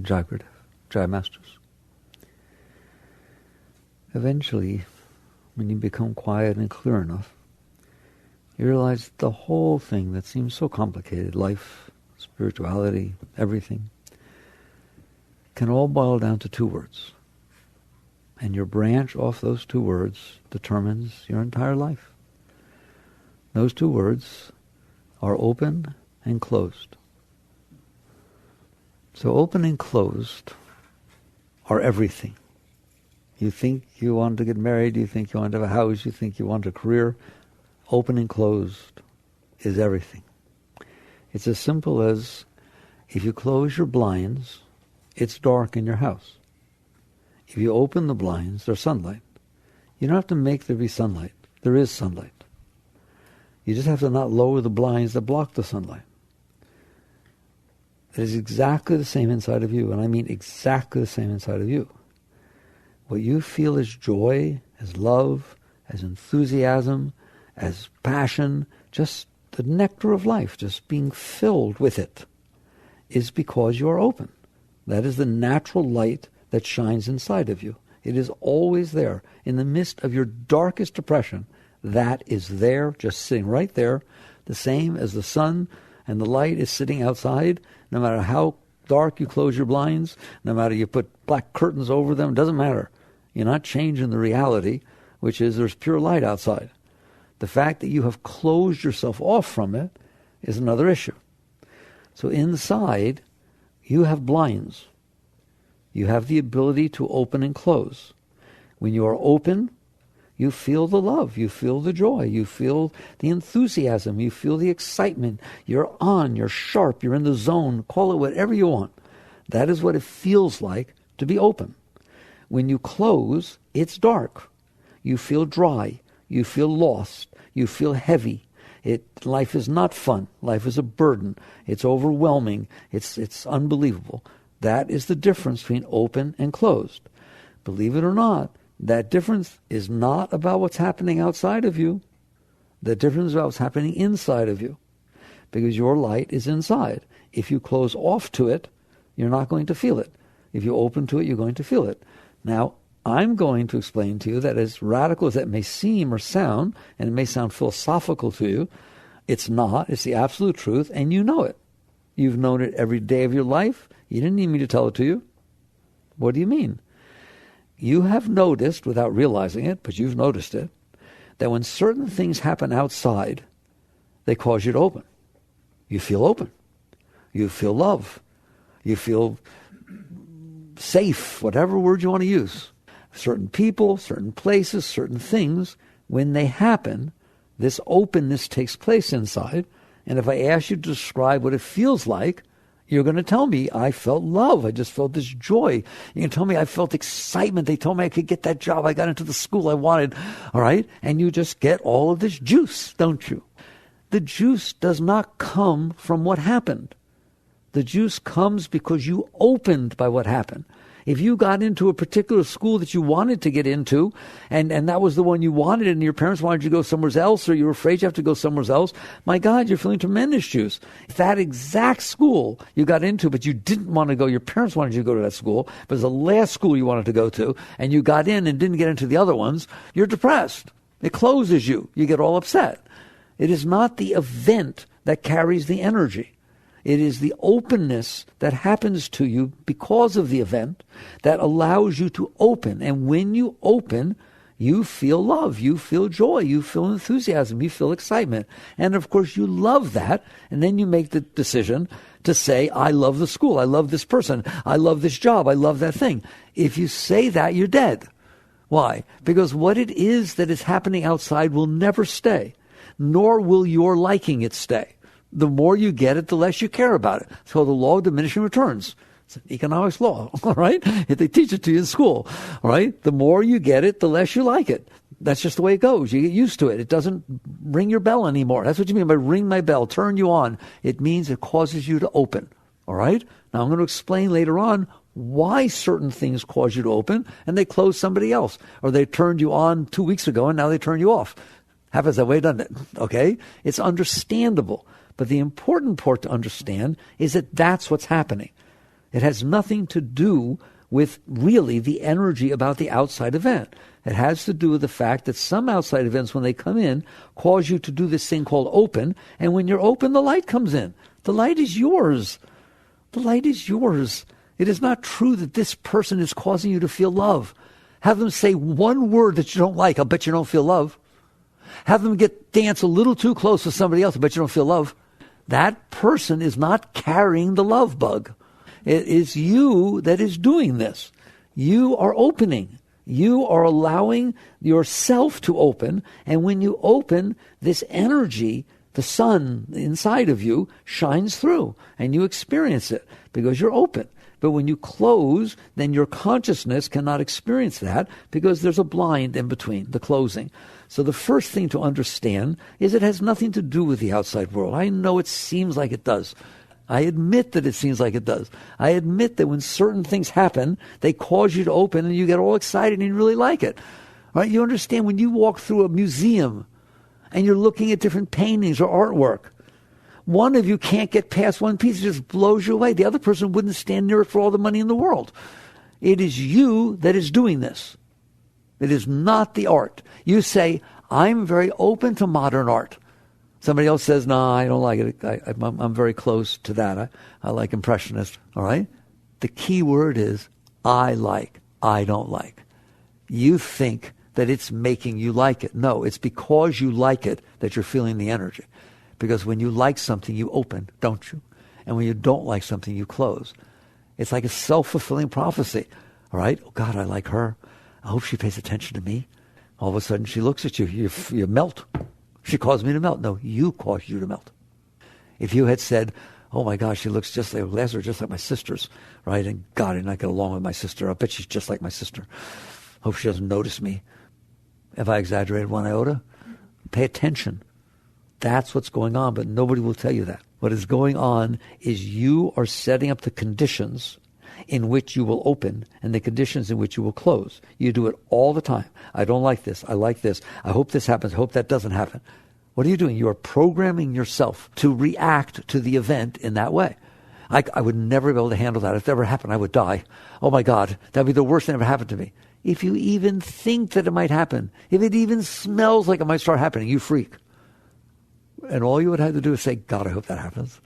Jai Masters. Eventually, when you become quiet and clear enough, you realize the whole thing that seems so complicated, life, spirituality, everything, can all boil down to two words. And your branch off those two words determines your entire life. Those two words are open and closed. So open and closed are everything. You think you want to get married, you think you want to have a house, you think you want a career. Open and closed is everything. It's as simple as if you close your blinds, it's dark in your house. If you open the blinds, there's sunlight. You don't have to make there be sunlight. There is sunlight. You just have to not lower the blinds that block the sunlight. It is exactly the same inside of you, and I mean exactly the same inside of you. What you feel as joy, as love, as enthusiasm, as passion, just the nectar of life, just being filled with it, is because you are open. That is the natural light that shines inside of you. It is always there. In the midst of your darkest depression, that is there, just sitting right there, the same as the sun and the light is sitting outside. No matter how dark you close your blinds, no matter you put black curtains over them, it doesn't matter. You're not changing the reality, which is there's pure light outside. The fact that you have closed yourself off from it is another issue. So inside, you have blinds. You have the ability to open and close. When you are open, you feel the love, you feel the joy, you feel the enthusiasm, you feel the excitement. You're on, you're sharp, you're in the zone, call it whatever you want. That is what it feels like to be open. When you close, it's dark. You feel dry, you feel lost, you feel heavy. Life is not fun. Life is a burden. It's overwhelming. It's unbelievable. That is the difference between open and closed. Believe it or not, that difference is not about what's happening outside of you. The difference is about what's happening inside of you. Because your light is inside. If you close off to it, you're not going to feel it. If you open to it, you're going to feel it. Now, I'm going to explain to you that as radical as that may seem or sound, and it may sound philosophical to you, it's not. It's the absolute truth, and you know it. You've known it every day of your life. You didn't need me to tell it to you. What do you mean? You have noticed, without realizing it, but you've noticed it, that when certain things happen outside, they cause you to open. You feel open. You feel love. You feel safe, whatever word you want to use. Certain people, certain places, certain things, when they happen, this openness takes place inside. And if I ask you to describe what it feels like, you're going to tell me, I felt love. I just felt this joy. You can tell me I felt excitement. They told me I could get that job. I got into the school I wanted. All right? And you just get all of this juice, don't you? The juice does not come from what happened. The juice comes because you opened by what happened. If you got into a particular school that you wanted to get into, and that was the one you wanted, and your parents wanted you to go somewhere else, or you were afraid you have to go somewhere else, my God, you're feeling tremendous juice. If that exact school you got into, but you didn't want to go, your parents wanted you to go to that school, but it's the last school you wanted to go to, and you got in and didn't get into the other ones, you're depressed. It closes you. You get all upset. It is not the event that carries the energy. It is the openness that happens to you because of the event that allows you to open. And when you open, you feel love, you feel joy, you feel enthusiasm, you feel excitement. And of course you love that. And then you make the decision to say, I love the school, I love this person, I love this job, I love that thing. If you say that, you're dead. Why? Because what it is that is happening outside will never stay, nor will your liking it stay. The more you get it, the less you care about it. It's called the law of diminishing returns. It's an economics law, all right? If they teach it to you in school, all right? The more you get it, the less you like it. That's just the way it goes. You get used to it. It doesn't ring your bell anymore. That's what you mean by ring my bell, turn you on. It means it causes you to open, all right? Now I'm going to explain later on why certain things cause you to open and they close somebody else. Or they turned you on 2 weeks ago and now they turn you off. Happens that way, doesn't it? Okay? It's understandable. But the important part to understand is that that's what's happening. It has nothing to do with really the energy about the outside event. It has to do with the fact that some outside events, when they come in, cause you to do this thing called open. And when you're open, the light comes in. The light is yours. The light is yours. It is not true that this person is causing you to feel love. Have them say one word that you don't like. I'll bet you don't feel love. Have them dance a little too close to somebody else. I bet you don't feel love. That person is not carrying the love bug. It is you that is doing this. You are opening. You are allowing yourself to open. And when you open, this energy, the sun inside of you, shines through. And you experience it because you're open. But when you close, then your consciousness cannot experience that because there's a blind in between, the closing. So the first thing to understand is it has nothing to do with the outside world. I know it seems like it does. I admit that it seems like it does. I admit that when certain things happen, they cause you to open and you get all excited and you really like it. Right? You understand when you walk through a museum and you're looking at different paintings or artwork, one of you can't get past one piece. It just blows you away. The other person wouldn't stand near it for all the money in the world. It is you that is doing this. It is not the art. You say, I'm very open to modern art. Somebody else says, no, I don't like it. I'm very close to that. I like impressionist. All right? The key word is I like, I don't like. You think that it's making you like it. No, it's because you like it that you're feeling the energy. Because when you like something, you open, don't you? And when you don't like something, you close. It's like a self-fulfilling prophecy. All right? Oh, God, I like her. I hope she pays attention to me. All of a sudden, she looks at you. You melt. She caused me to melt. No, you caused you to melt. If you had said, oh, my gosh, she looks just like Lazarus, just like my sisters, right? And God, I did not get along with my sister. I bet she's just like my sister. Hope she doesn't notice me. Have I exaggerated one iota? Pay attention. That's what's going on, but nobody will tell you that. What is going on is you are setting up the conditions in which you will open and the conditions in which you will close. You do it all the time. I don't like this. I like this. I hope this happens. I hope that doesn't happen. What are you doing? You are programming yourself to react to the event in that way. I would never be able to handle that. If it ever happened, I would die. Oh my God, that would be the worst thing that ever happened to me. If you even think that it might happen, if it even smells like it might start happening, you freak. And all you would have to do is say, God, I hope that happens.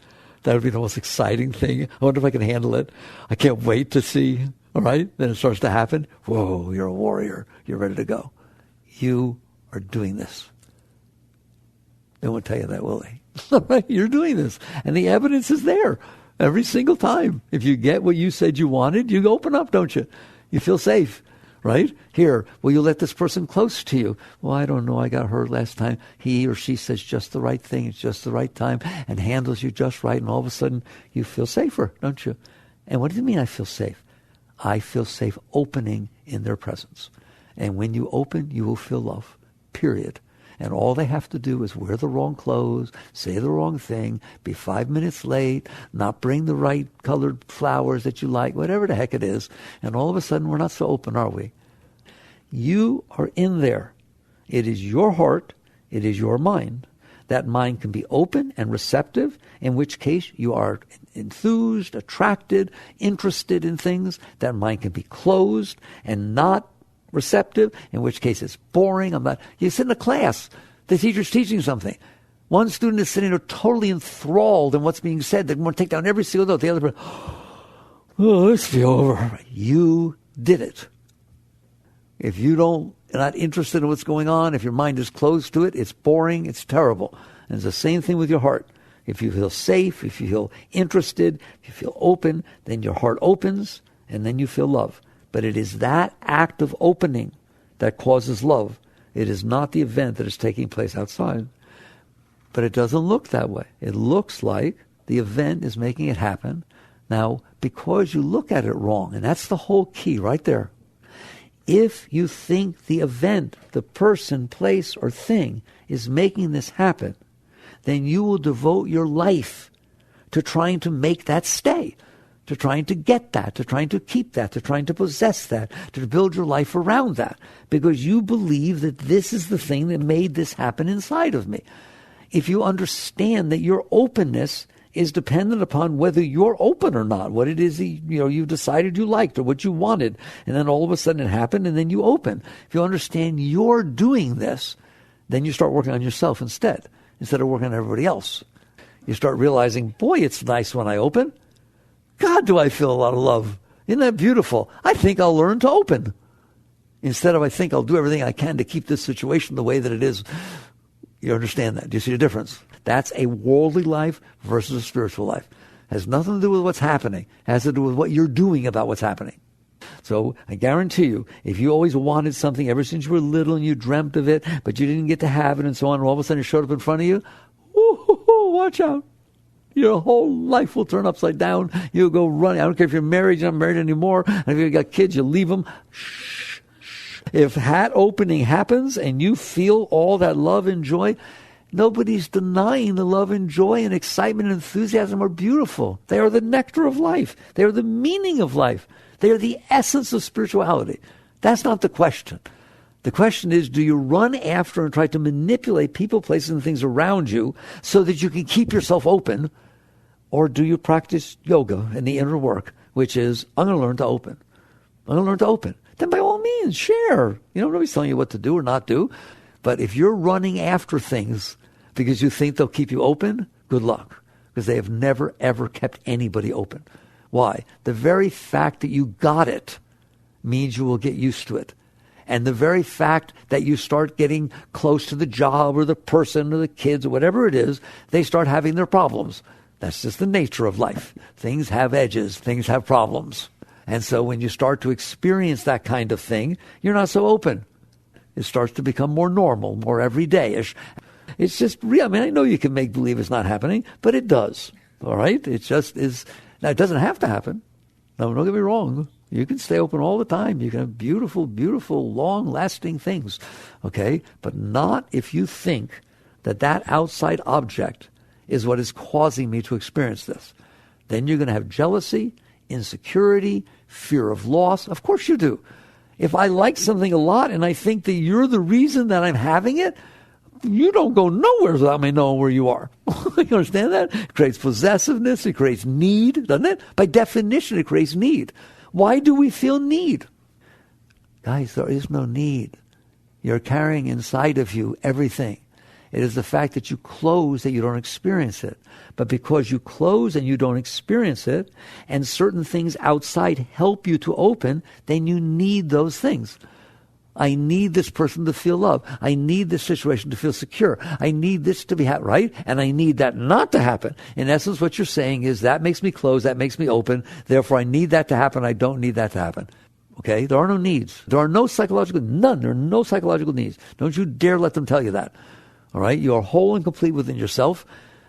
That would be the most exciting thing. I wonder if I can handle it. I can't wait to see. All right? Then it starts to happen. Whoa, you're a warrior. You're ready to go. You are doing this. They won't tell you that, will they? You're doing this. And the evidence is there every single time. If you get what you said you wanted, you open up, don't you? You feel safe. Right? Here, will you let this person close to you? Well, I don't know. I got hurt last time. He or she says just the right thing. It's just the right time and handles you just right. And all of a sudden, you feel safer, don't you? And what do you mean I feel safe? I feel safe opening in their presence. And when you open, you will feel love, period. And all they have to do is wear the wrong clothes, say the wrong thing, be 5 minutes late, not bring the right colored flowers that you like, whatever the heck it is. And all of a sudden, we're not so open, are we? You are in there. It is your heart. It is your mind. That mind can be open and receptive, in which case you are enthused, attracted, interested in things. That mind can be closed and not receptive, in which case it's boring. You sit in a class, the teacher's teaching something. One student is sitting there totally enthralled in what's being said. They want to take down every single note. The other person, oh, let's be over. You did it. If you're not interested in what's going on, if your mind is closed to it, it's boring, it's terrible. And it's the same thing with your heart. If you feel safe, if you feel interested, if you feel open, then your heart opens and then you feel love. But it is that act of opening that causes love. It is not the event that is taking place outside. But it doesn't look that way. It looks like the event is making it happen. Now, because you look at it wrong, and that's the whole key right there. If you think the event, the person, place, or thing is making this happen, then you will devote your life to trying to make that stay, to trying to get that, to trying to keep that, to trying to possess that, to build your life around that, because you believe that this is the thing that made this happen inside of me. If you understand that your openness is dependent upon whether you're open or not, what it is you decided you liked or what you wanted. And then all of a sudden it happened and then you open. If you understand you're doing this, then you start working on yourself instead of working on everybody else. You start realizing, boy, it's nice when I open. God, do I feel a lot of love. Isn't that beautiful? I think I'll learn to open. Instead of I think I'll do everything I can to keep this situation the way that it is. You understand that? Do you see the difference? That's a worldly life versus a spiritual life. It has nothing to do with what's happening. It has to do with what you're doing about what's happening. So I guarantee you, if you always wanted something ever since you were little and you dreamt of it, but you didn't get to have it and so on, and all of a sudden it showed up in front of you, watch out. Your whole life will turn upside down. You'll go running. I don't care if you're married, you're not married anymore. And if you've got kids, you leave them. Shh. If hat opening happens and you feel all that love and joy, nobody's denying the love and joy and excitement and enthusiasm are beautiful. They are the nectar of life. They are the meaning of life. They are the essence of spirituality. That's not the question. The question is, do you run after and try to manipulate people, places, and things around you so that you can keep yourself open? Or do you practice yoga and the inner work, which is, I'm going to learn to open. I'm going to learn to open. Then by all means, share. Nobody's telling you what to do or not do. But if you're running after things because you think they'll keep you open, good luck. Because they have never, ever kept anybody open. Why? The very fact that you got it means you will get used to it. And the very fact that you start getting close to the job or the person or the kids or whatever it is, they start having their problems. That's just the nature of life. Things have edges. Things have problems. And so when you start to experience that kind of thing, you're not so open. It starts to become more normal, more everyday-ish. It's just real. I know you can make believe it's not happening, but it does. All right? It just is. Now, it doesn't have to happen. No, don't get me wrong. You can stay open all the time. You can have beautiful, beautiful, long-lasting things. Okay? But not if you think that outside object is what is causing me to experience this. Then you're going to have jealousy, insecurity, fear of loss. Of course you do. If I like something a lot and I think that you're the reason that I'm having it, you don't go nowhere without me knowing where you are. You understand that? It creates possessiveness. It creates need, doesn't it? By definition, it creates need. Why do we feel need? Guys, there is no need. You're carrying inside of you everything. It is the fact that you close that you don't experience it. But because you close and you don't experience it, and certain things outside help you to open, then you need those things. I need this person to feel love. I need this situation to feel secure. I need this to be right, and I need that not to happen. In essence, what you're saying is that makes me close, that makes me open, therefore I need that to happen, I don't need that to happen. Okay? There are no needs. There are no psychological, none. There are no psychological needs. Don't you dare let them tell you that. All right? You are whole and complete within yourself.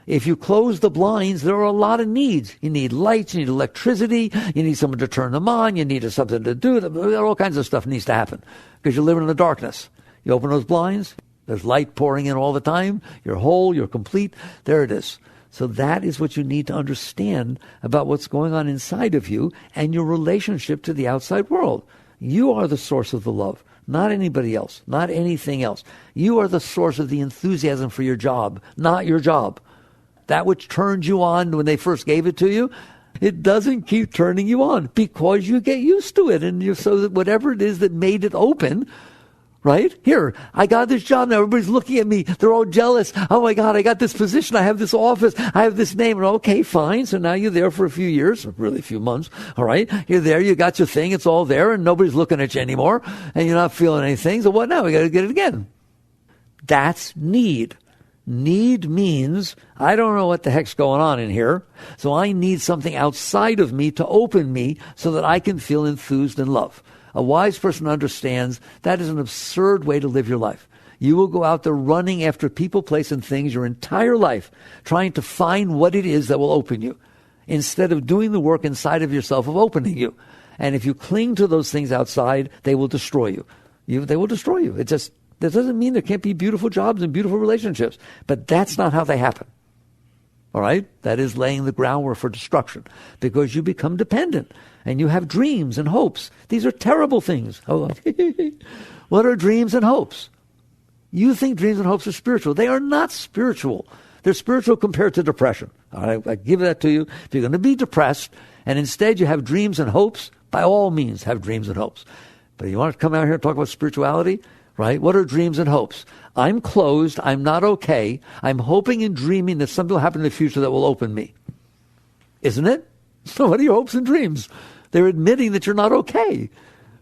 If you close the blinds, there are a lot of needs. You need lights, you need electricity, you need someone to turn them on, you need something to do. All kinds of stuff needs to happen because you're living in the darkness. You open those blinds, there's light pouring in all the time. You're whole, you're complete. There it is. So that is what you need to understand about what's going on inside of you and your relationship to the outside world. You are the source of the love. Not anybody else, not anything else. You are the source of the enthusiasm for your job, not your job. That which turned you on when they first gave it to you, it doesn't keep turning you on because you get used to it. And so that whatever it is that made it open, right? Here, I got this job now. Everybody's looking at me. They're all jealous. Oh my God, I got this position. I have this office. I have this name. And okay, fine. So now you're there for a few years, or really a few months. All right. You're there. You got your thing. It's all there and nobody's looking at you anymore and you're not feeling anything. So what now? We got to get it again. That's need. Need means I don't know what the heck's going on in here, so I need something outside of me to open me so that I can feel enthused and love. A wise person understands that is an absurd way to live your life. You will go out there running after people, place, and things your entire life, trying to find what it is that will open you, instead of doing the work inside of yourself of opening you. And if you cling to those things outside, they will destroy you. They will destroy you. That doesn't mean there can't be beautiful jobs and beautiful relationships, but that's not how they happen. All right? That is laying the groundwork for destruction because you become dependent and you have dreams and hopes. These are terrible things. Oh, what are dreams and hopes? You think dreams and hopes are spiritual. They are not spiritual. They're spiritual compared to depression. All right, I give that to you. If you're going to be depressed and instead you have dreams and hopes, by all means have dreams and hopes. But you want to come out here and talk about spirituality, right? What are dreams and hopes? I'm closed. I'm not okay. I'm hoping and dreaming that something will happen in the future that will open me. Isn't it? So what are your hopes and dreams? They're admitting that you're not okay.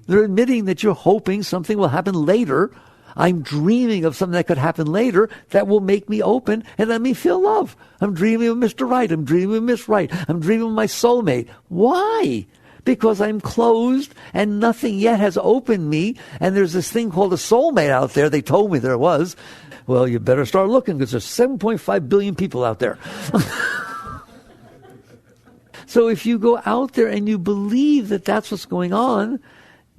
They're admitting that you're hoping something will happen later. I'm dreaming of something that could happen later that will make me open and let me feel love. I'm dreaming of Mr. Right. I'm dreaming of Miss Right. I'm dreaming of my soulmate. Why? Because I'm closed and nothing yet has opened me. And there's this thing called a soulmate out there. They told me there was. Well, you better start looking because there's 7.5 billion people out there. So if you go out there and you believe that that's what's going on,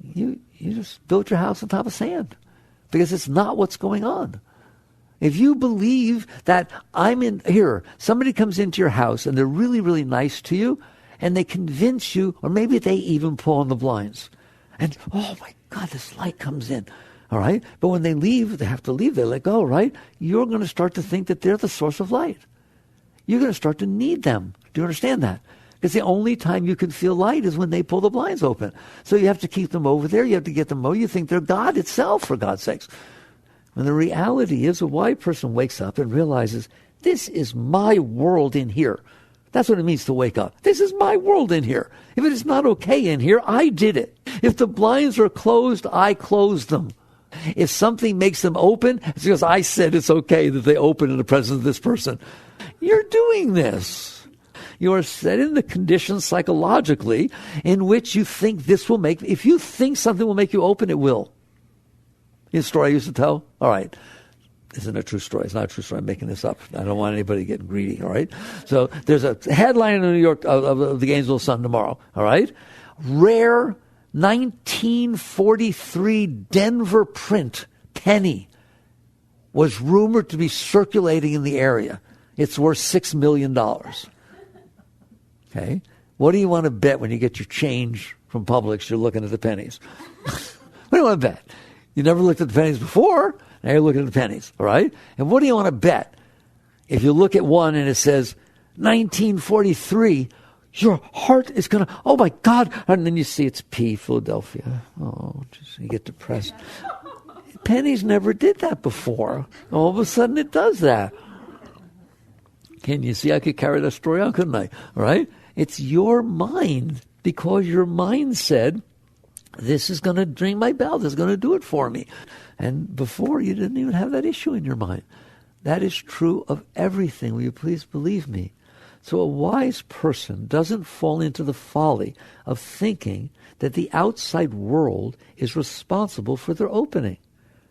you just built your house on top of sand because it's not what's going on. If you believe that I'm in here, somebody comes into your house and they're really, really nice to you and they convince you, or maybe they even pull on the blinds and, oh my God, this light comes in. All right. But when they leave, they have to leave. They let go, right? You're going to start to think that they're the source of light. You're going to start to need them. Do you understand that? Because the only time you can feel light is when they pull the blinds open. So you have to keep them over there. You have to get them over. You think they're God itself, for God's sakes. When the reality is a wise person wakes up and realizes, this is my world in here. That's what it means to wake up. This is my world in here. If it is not okay in here, I did it. If the blinds are closed, I closed them. If something makes them open, it's because I said it's okay that they open in the presence of this person. You're doing this. You are set in the conditions psychologically in which you think this will make, if you think something will make you open, it will. You know the story I used to tell? All right. This isn't a true story. It's not a true story. I'm making this up. I don't want anybody getting greedy, all right? So there's a headline in New York of the Gainesville Sun tomorrow, all right? Rare 1943 Denver print penny was rumored to be circulating in the area. It's worth $6 million. Okay? What do you want to bet when you get your change from Publix? You're looking at the pennies. What do you want to bet? You never looked at the pennies before. Now you're looking at the pennies. All right? And what do you want to bet? If you look at one and it says 1943, your heart is going to, oh my God. And then you see it's P, Philadelphia. Oh, just, you get depressed. Pennies never did that before. All of a sudden it does that. Can you see I could carry that story on, couldn't I? All right? It's your mind, because your mind said, this is going to ring my bell. This is going to do it for me. And before, you didn't even have that issue in your mind. That is true of everything. Will you please believe me? So a wise person doesn't fall into the folly of thinking that the outside world is responsible for their opening.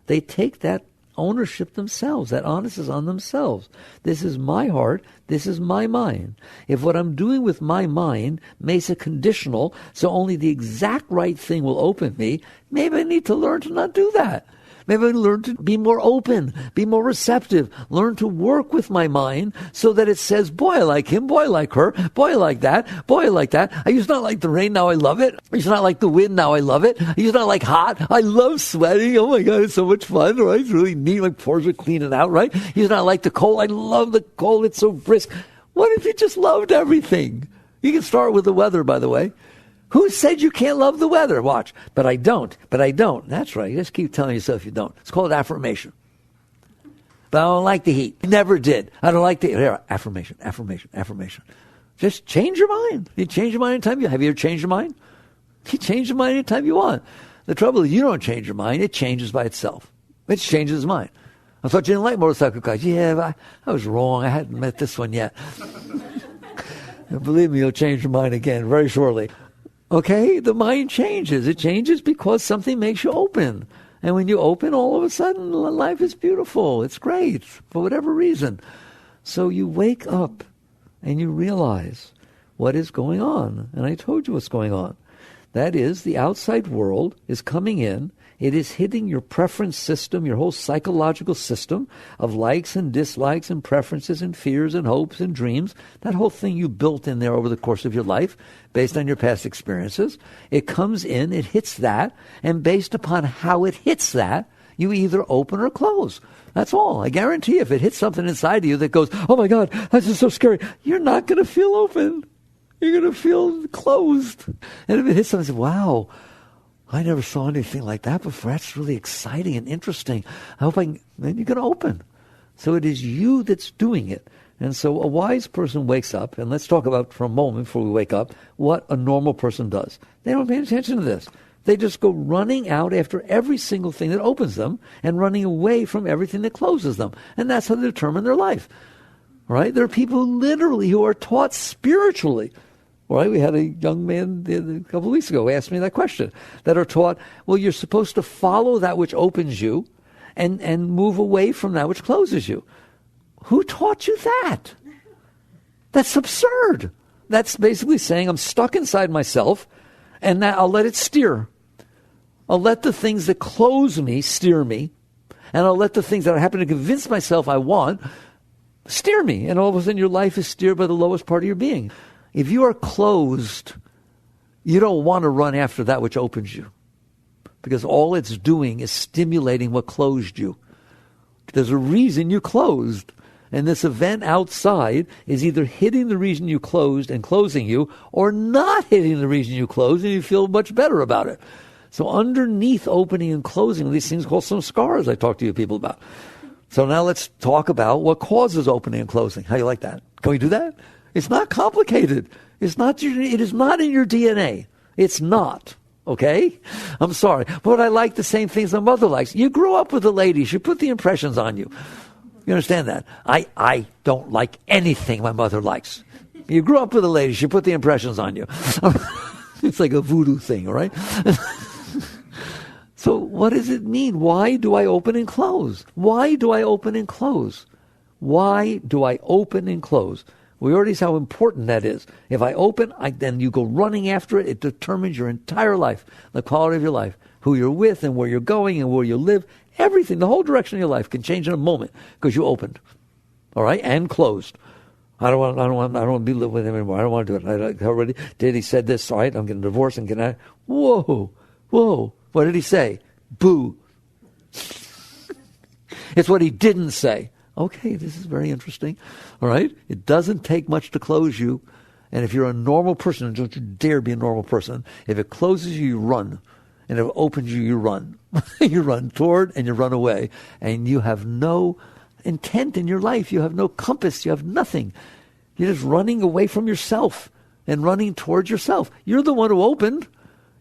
They take that ownership themselves. That onus is on themselves. This is my heart. This is my mind. If what I'm doing with my mind makes it conditional, so only the exact right thing will open me, maybe I need to learn to not do that. Maybe I learn to be more open, be more receptive, learn to work with my mind so that it says, boy, I like him, boy, I like her, boy, I like that, boy, I like that. I used to not like the rain, now I love it. I used to not like the wind, now I love it. I used to not like hot. I love sweating. Oh my God, it's so much fun, right? It's really neat. My pores are cleaning out, right? I used to not like the cold. I love the cold. It's so brisk. What if you just loved everything? You can start with the weather, by the way. Who said you can't love the weather? Watch. But I don't. But I don't. That's right. You just keep telling yourself you don't. It's called affirmation. But I don't like the heat. Never did. I don't like the here, affirmation, affirmation, affirmation. Just change your mind. You change your mind anytime you have you ever changed your mind? You change your mind anytime you want. The trouble is you don't change your mind. It changes by itself. It changes its mind. I thought you didn't like motorcycle cars. Yeah, I was wrong. I hadn't met this one yet. Believe me, you'll change your mind again very shortly. Okay, the mind changes. It changes because something makes you open. And when you open, all of a sudden, life is beautiful. It's great for whatever reason. So you wake up and you realize what is going on. And I told you what's going on. That is, the outside world is coming in. It is hitting your preference system, your whole psychological system of likes and dislikes and preferences and fears and hopes and dreams. That whole thing you built in there over the course of your life based on your past experiences. It comes in, it hits that, and based upon how it hits that, You either open or close. That's all. I guarantee if it hits something inside of you that goes, oh my God, this is so scary, you're not going to feel open. You're going to feel closed. And if it hits something, wow, I never saw anything like that before. That's really exciting and interesting. I hope then you're going to open. So it is you that's doing it. And so a wise person wakes up, and let's talk about for a moment before we wake up what a normal person does. They don't pay attention to this. They just go running out after every single thing that opens them and running away from everything that closes them. And that's how they determine their life. Right? There are people literally who are taught spiritually. Right? We had a young man a couple of weeks ago who asked me that question, that are taught, well, you're supposed to follow that which opens you and move away from that which closes you. Who taught you that? That's absurd. That's basically saying I'm stuck inside myself and that I'll let it steer. I'll let the things that close me steer me, and I'll let the things that I happen to convince myself I want steer me. And all of a sudden your life is steered by the lowest part of your being. If you are closed, you don't want to run after that which opens you, because all it's doing is stimulating what closed you. There's a reason you closed. And this event outside is either hitting the reason you closed and closing you, or not hitting the reason you closed and you feel much better about it. So underneath opening and closing, these things called some scars I talk to you people about. So now let's talk about what causes opening and closing. How you like that? Can we do that? It's not complicated. It is not in your DNA. It's not. Okay? I'm sorry. But I like the same things my mother likes. You grew up with a lady. She put the impressions on you. You understand that? I don't like anything my mother likes. You grew up with a lady. She put the impressions on you. It's like a voodoo thing, all right? So what does it mean? Why do I open and close? Why do I open and close? Why do I open and close? We already see how important that is. If I open, then you go running after it. It determines your entire life, the quality of your life, who you're with and where you're going and where you live. Everything, the whole direction of your life can change in a moment because you opened, all right, and closed. I don't want to be living with him anymore. I don't want to do it. I already did. He said this. All right, I'm getting divorced and getting out. Whoa. What did he say? Boo. It's what he didn't say. Okay, this is very interesting. All right, it doesn't take much to close you, and if you're a normal person, don't you dare be a normal person. If it closes you, you run. And if it opens you, you run. You run toward and you run away. And you have no intent in your life. You have no compass. You have nothing. You're just running away from yourself and running towards yourself. You're the one who opened.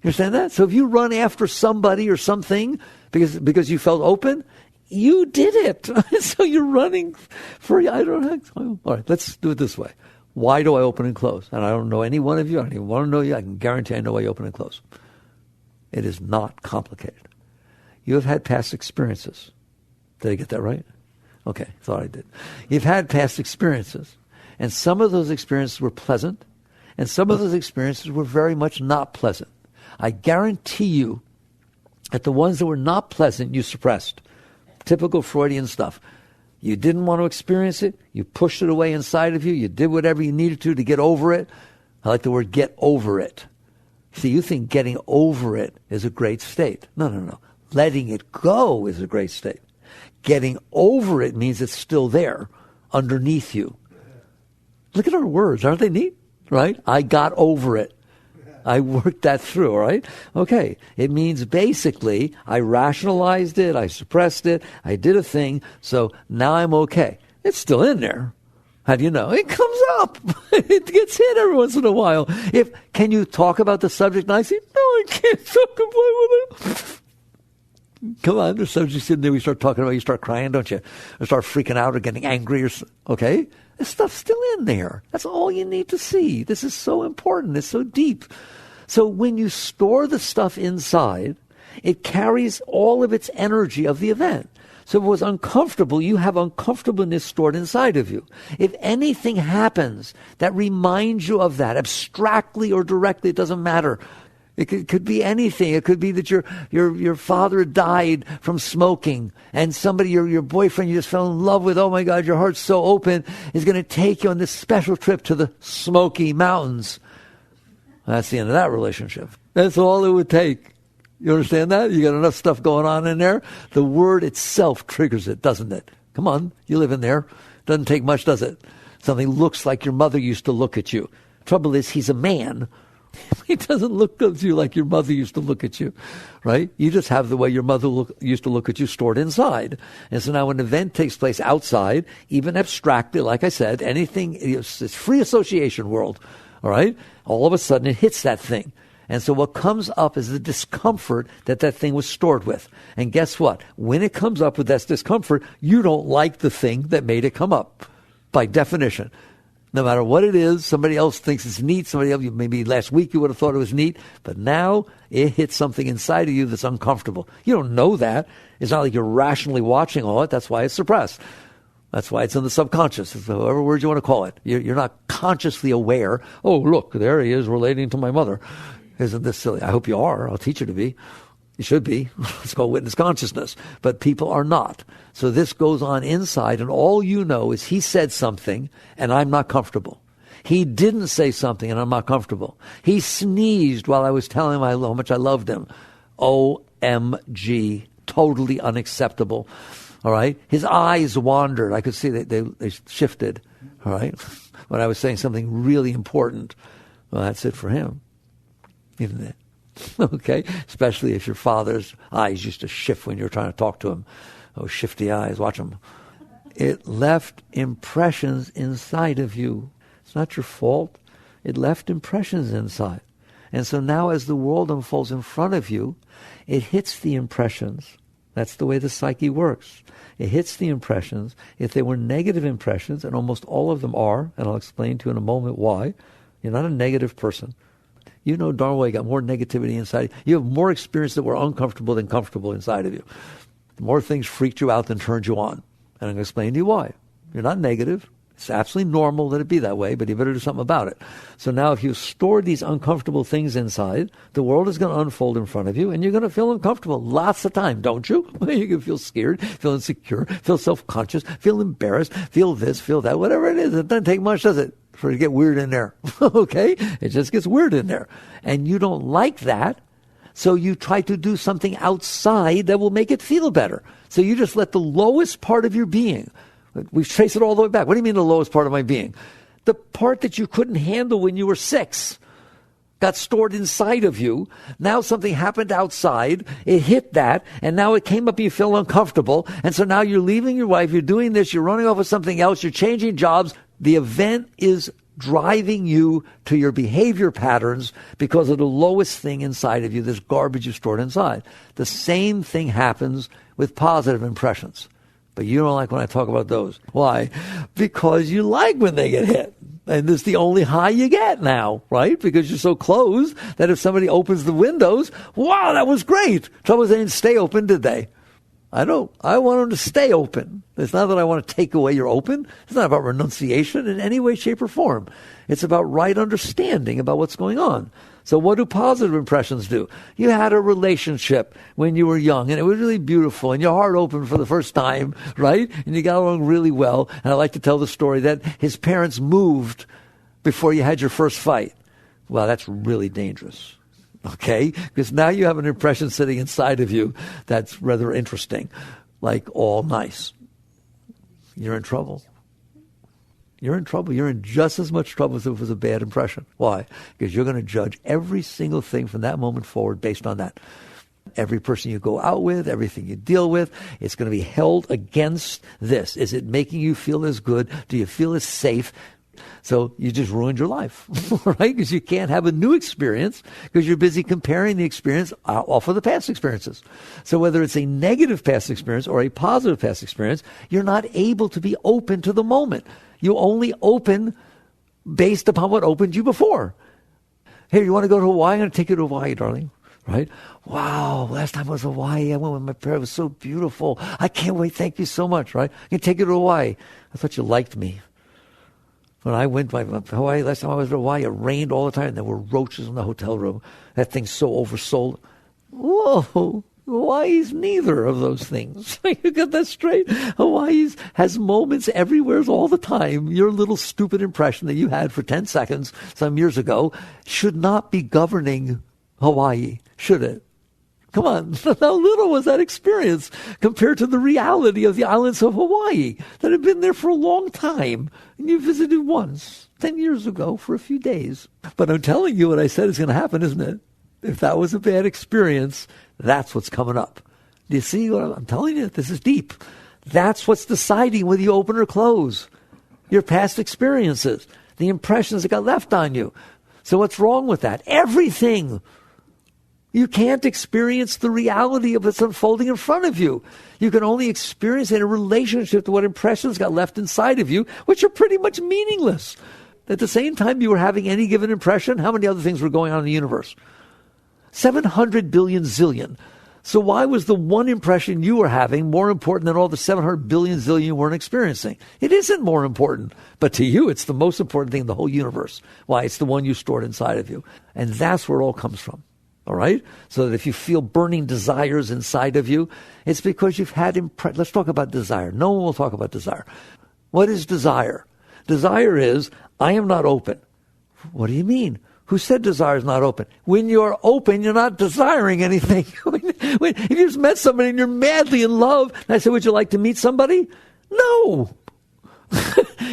You understand that? So if you run after somebody or something because you felt open, you did it. So you're running for, I don't know. All right, let's do it this way. Why do I open and close? And I don't know any one of you. I don't even want to know you. I can guarantee I know why you open and close. It is not complicated. You have had past experiences. Did I get that right? Okay, thought I did. You've had past experiences. And some of those experiences were pleasant. And some of those experiences were very much not pleasant. I guarantee you that the ones that were not pleasant, you suppressed. Typical Freudian stuff. You didn't want to experience it. You pushed it away inside of you. You did whatever you needed to get over it. I like the word get over it. See, you think getting over it is a great state. No. Letting it go is a great state. Getting over it means it's still there, underneath you. Look at our words. Aren't they neat? Right? I got over it. I worked that through, all right? Okay. It means basically I rationalized it, I suppressed it, I did a thing, so now I'm okay. It's still in there. How do you know? It comes up. It gets hit every once in a while. Can you talk about the subject nicely? No, I can't talk about it. Come on, there's subjects in there we start talking about, you start crying, don't you? Or start freaking out or getting angry okay? This stuff's still in there. That's all you need to see. This is so important. It's so deep. So when you store the stuff inside, it carries all of its energy of the event. So if it was uncomfortable, you have uncomfortableness stored inside of you. If anything happens that reminds you of that, abstractly or directly, it doesn't matter. It could be anything. It could be that your father died from smoking, and somebody, your boyfriend you just fell in love with, oh my God, your heart's so open, is going to take you on this special trip to the Smoky Mountains. That's the end of that relationship. That's all it would take. You understand that? You got enough stuff going on in there. The word itself triggers it, doesn't it? Come on, you live in there. Doesn't take much, does it? Something looks like your mother used to look at you. Trouble is, he's a man. He doesn't look at you like your mother used to look at you, right? You just have the way your mother used to look at you stored inside. And so now when an event takes place outside, even abstractly, like I said, anything, it's free association world, all right? All of a sudden it hits that thing. And so what comes up is the discomfort that thing was stored with. And guess what? When it comes up with that discomfort, you don't like the thing that made it come up, by definition. No matter what it is, somebody else thinks it's neat. Somebody else, maybe last week you would have thought it was neat, but now it hits something inside of you that's uncomfortable. You don't know that. It's not like you're rationally watching all it. That's why it's suppressed. That's why it's in the subconscious, whatever word you want to call it. You're not consciously aware. Oh, look, there he is relating to my mother. Isn't this silly? I hope you are. I'll teach you to be. You should be. It's called witness consciousness. But people are not. So this goes on inside, and all you know is he said something, and I'm not comfortable. He didn't say something, and I'm not comfortable. He sneezed while I was telling him how much I loved him. OMG. Totally unacceptable. All right? His eyes wandered. I could see they shifted. All right? When I was saying something really important. Well, that's it for him. Isn't it? Okay? Especially if your father's eyes used to shift when you were trying to talk to him. Oh, shifty eyes. Watch them. It left impressions inside of you. It's not your fault. It left impressions inside. And so now as the world unfolds in front of you, it hits the impressions. That's the way the psyche works. It hits the impressions. If they were negative impressions, and almost all of them are, and I'll explain to you in a moment why, you're not a negative person. You know darn well you got more negativity inside. You have more experience that were uncomfortable than comfortable inside of you. More things freaked you out than turned you on. And I'm going to explain to you why. You're not negative. It's absolutely normal that it be that way, but you better do something about it. So now if you store these uncomfortable things inside, the world is going to unfold in front of you, and you're going to feel uncomfortable lots of time, don't you? You can feel scared, feel insecure, feel self-conscious, feel embarrassed, feel this, feel that, whatever it is. It doesn't take much, does it, for it to get weird in there? Okay? It just gets weird in there. And you don't like that, so you try to do something outside that will make it feel better. So you just let the lowest part of your being, we trace it all the way back. What do you mean the lowest part of my being? The part that you couldn't handle when you were 6 got stored inside of you. Now something happened outside. It hit that, and now it came up and you feel uncomfortable. And so now you're leaving your wife. You're doing this. You're running off with something else. You're changing jobs. The event is driving you to your behavior patterns because of the lowest thing inside of you, this garbage you stored inside. The same thing happens with positive impressions. But you don't like when I talk about those. Why? Because you like when they get hit. And it's the only high you get now, right? Because you're so closed that if somebody opens the windows, wow, that was great. Trouble is they didn't stay open, did they? I want them to stay open. It's not that I want to take away your open. It's not about renunciation in any way, shape, or form. It's about right understanding about what's going on. So what do positive impressions do? You had a relationship when you were young, and it was really beautiful, and your heart opened for the first time, right? And you got along really well. And I like to tell the story that his parents moved before you had your first fight. Well, that's really dangerous. Okay? Because now you have an impression sitting inside of you that's rather interesting, like all nice. You're in trouble. You're in trouble. You're in just as much trouble as if it was a bad impression. Why? Because you're going to judge every single thing from that moment forward based on that. Every person you go out with, everything you deal with, it's going to be held against this. Is it making you feel as good? Do you feel as safe? So you just ruined your life, right? Because you can't have a new experience because you're busy comparing the experience off of the past experiences. So whether it's a negative past experience or a positive past experience, you're not able to be open to the moment. You only open based upon what opened you before. Hey, you want to go to Hawaii? I'm going to take you to Hawaii, darling. Right? Wow, last time I was in Hawaii, I went with my parents. It was so beautiful. I can't wait. Thank you so much, right? I can take you to Hawaii. I thought you liked me. When I went to Hawaii, last time I was in Hawaii, it rained all the time. There were roaches in the hotel room. That thing's so oversold. Whoa, Hawaii's neither of those things. You got that straight? Hawaii has moments everywhere all the time. Your little stupid impression that you had for 10 seconds some years ago should not be governing Hawaii, should it? Come on, how little was that experience compared to the reality of the islands of Hawaii that had been there for a long time, and you visited once, 10 years ago, for a few days. But I'm telling you what I said is going to happen, isn't it? If that was a bad experience, that's what's coming up. Do you see what I'm telling you? This is deep. That's what's deciding whether you open or close. Your past experiences, the impressions that got left on you. So what's wrong with that? Everything. You can't experience the reality of what's unfolding in front of you. You can only experience it in relationship to what impressions got left inside of you, which are pretty much meaningless. At the same time you were having any given impression, how many other things were going on in the universe? 700 billion zillion. So why was the one impression you were having more important than all the 700 billion zillion you weren't experiencing? It isn't more important. But to you, it's the most important thing in the whole universe. Why? It's the one you stored inside of you. And that's where it all comes from. All right? So that if you feel burning desires inside of you, it's because you've had let's talk about desire. No one will talk about desire. What is desire? Desire is, I am not open. What do you mean? Who said desire is not open? When you're open, you're not desiring anything. If you just met somebody and you're madly in love, and I say, would you like to meet somebody? No.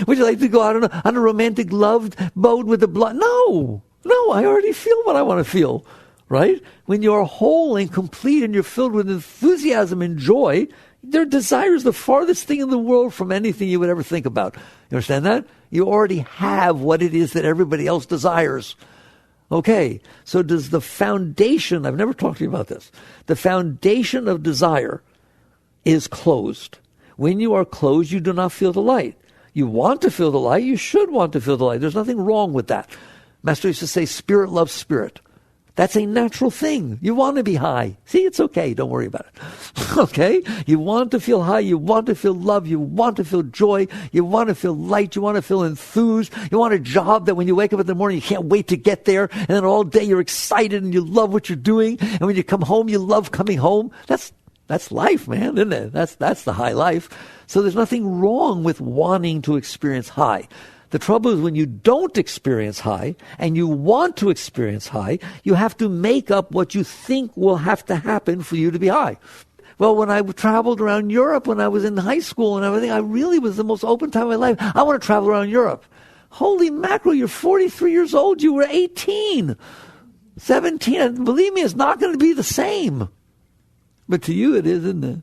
Would you like to go out on a romantic love mode with the blood? No. I already feel what I want to feel. Right? When you're whole and complete and you're filled with enthusiasm and joy, their desire is the farthest thing in the world from anything you would ever think about. You understand that? You already have what it is that everybody else desires. Okay, so does the foundation, I've never talked to you about this, the foundation of desire is closed. When you are closed, you do not feel the light. You want to feel the light, you should want to feel the light. There's nothing wrong with that. Master used to say, spirit loves spirit. That's a natural thing. You want to be high. See, it's okay. Don't worry about it. Okay? You want to feel high. You want to feel love. You want to feel joy. You want to feel light. You want to feel enthused. You want a job that when you wake up in the morning, you can't wait to get there. And then all day you're excited and you love what you're doing. And when you come home, you love coming home. That's life, man, isn't it? That's the high life. So there's nothing wrong with wanting to experience high. The trouble is when you don't experience high and you want to experience high, you have to make up what you think will have to happen for you to be high. Well, when I traveled around Europe when I was in high school and everything, I really was the most open time of my life. I want to travel around Europe. Holy mackerel, you're 43 years old. You were 18, 17. And believe me, it's not going to be the same. But to you it is, isn't it?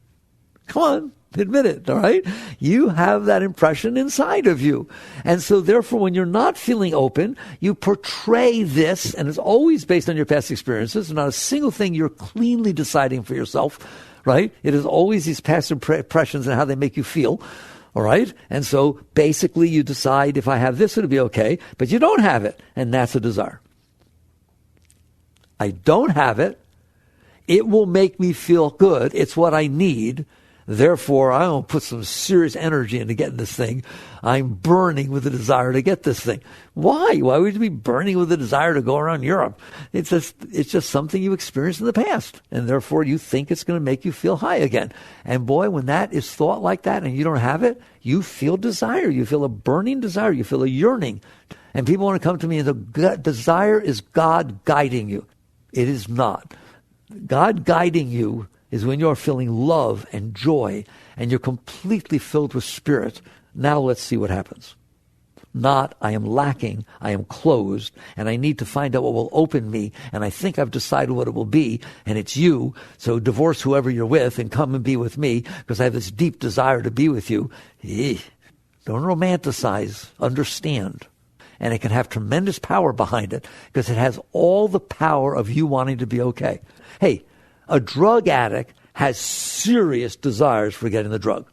Come on. Admit it, all right? You have that impression inside of you. And so therefore, when you're not feeling open, you portray this, and it's always based on your past experiences, not a single thing you're cleanly deciding for yourself, right? It is always these past impressions and how they make you feel, all right? And so basically you decide, if I have this, it'll be okay, but you don't have it, and that's a desire. I don't have it. It will make me feel good. It's what I need. Therefore, I don't put some serious energy into getting this thing. I'm burning with the desire to get this thing. Why? Why would you be burning with the desire to go around Europe? It's just something you experienced in the past. And therefore, you think it's going to make you feel high again. And boy, when that is thought like that and you don't have it, you feel desire. You feel a burning desire. You feel a yearning. And people want to come to me and say, desire is God guiding you. It is not. God guiding you is when you're feeling love and joy and you're completely filled with spirit. Now let's see what happens. Not, I am lacking, I am closed, and I need to find out what will open me, and I think I've decided what it will be, and it's you, so divorce whoever you're with and come and be with me, because I have this deep desire to be with you. Don't romanticize, understand. And it can have tremendous power behind it, because it has all the power of you wanting to be okay. Hey, a drug addict has serious desires for getting the drug.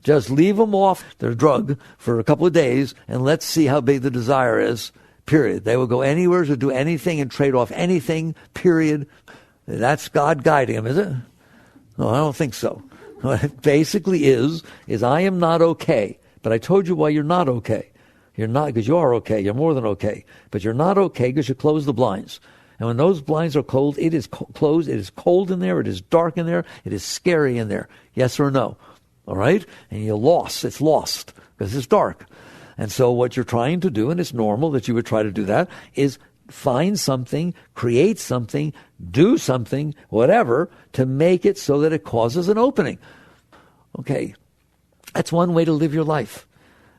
Just leave them off their drug for a couple of days and let's see how big the desire is, period. They will go anywhere to do anything and trade off anything, period. That's God guiding them, is it? No, I don't think so. What it basically is I am not okay. But I told you why you're not okay. You're not because you are okay. You're more than okay. But you're not okay because you close the blinds. And when those blinds are closed, it is closed, it is cold in there, it is dark in there, it is scary in there. Yes or no? All right? And you're lost. It's lost because it's dark. And so what you're trying to do, and it's normal that you would try to do that, is find something, create something, do something, whatever, to make it so that it causes an opening. Okay, that's one way to live your life.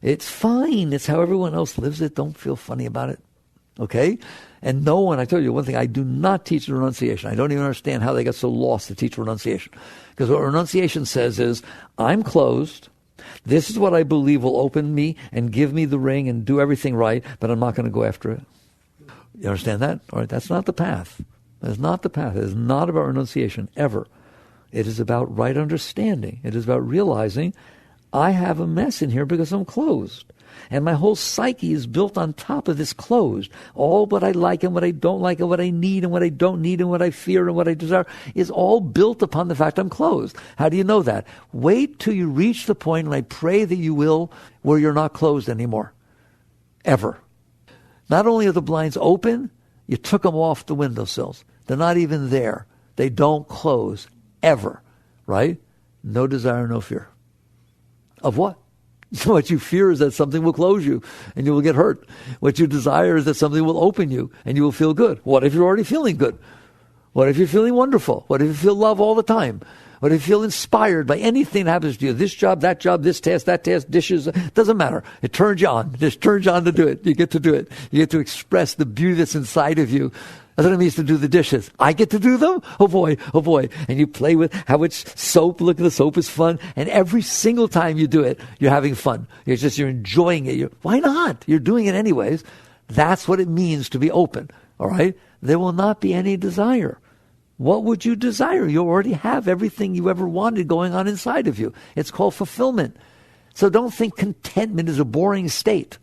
It's fine. It's how everyone else lives it. Don't feel funny about it. Okay? And no one, I told you one thing, I do not teach renunciation. I don't even understand how they got so lost to teach renunciation. Because what renunciation says is, I'm closed. This is what I believe will open me and give me the ring and do everything right, but I'm not going to go after it. You understand that? All right, that's not the path. That's not the path. It is not about renunciation, ever. It is about right understanding. It is about realizing I have a mess in here because I'm closed. And my whole psyche is built on top of this closed. All what I like and what I don't like and what I need and what I don't need and what I fear and what I desire is all built upon the fact I'm closed. How do you know that? Wait till you reach the point, and I pray that you will, where you're not closed anymore. Ever. Not only are the blinds open, you took them off the windowsills. They're not even there. They don't close. Ever. Right? No desire, no fear. Of what? What you fear is that something will close you and you will get hurt. What you desire is that something will open you and you will feel good. What if you're already feeling good? What if you're feeling wonderful? What if you feel love all the time? What if you feel inspired by anything that happens to you? This job, that job, this task, that task, dishes, doesn't matter. It turns you on. It just turns you on to do it. You get to do it. You get to express the beauty that's inside of you. That's what it means to do the dishes. I get to do them? Oh boy, oh boy. And you play with how much soap, look at the soap is fun. And every single time you do it, you're having fun. You're enjoying it. Why not? You're doing it anyways. That's what it means to be open. All right? There will not be any desire. What would you desire? You already have everything you ever wanted going on inside of you. It's called fulfillment. So don't think contentment is a boring state.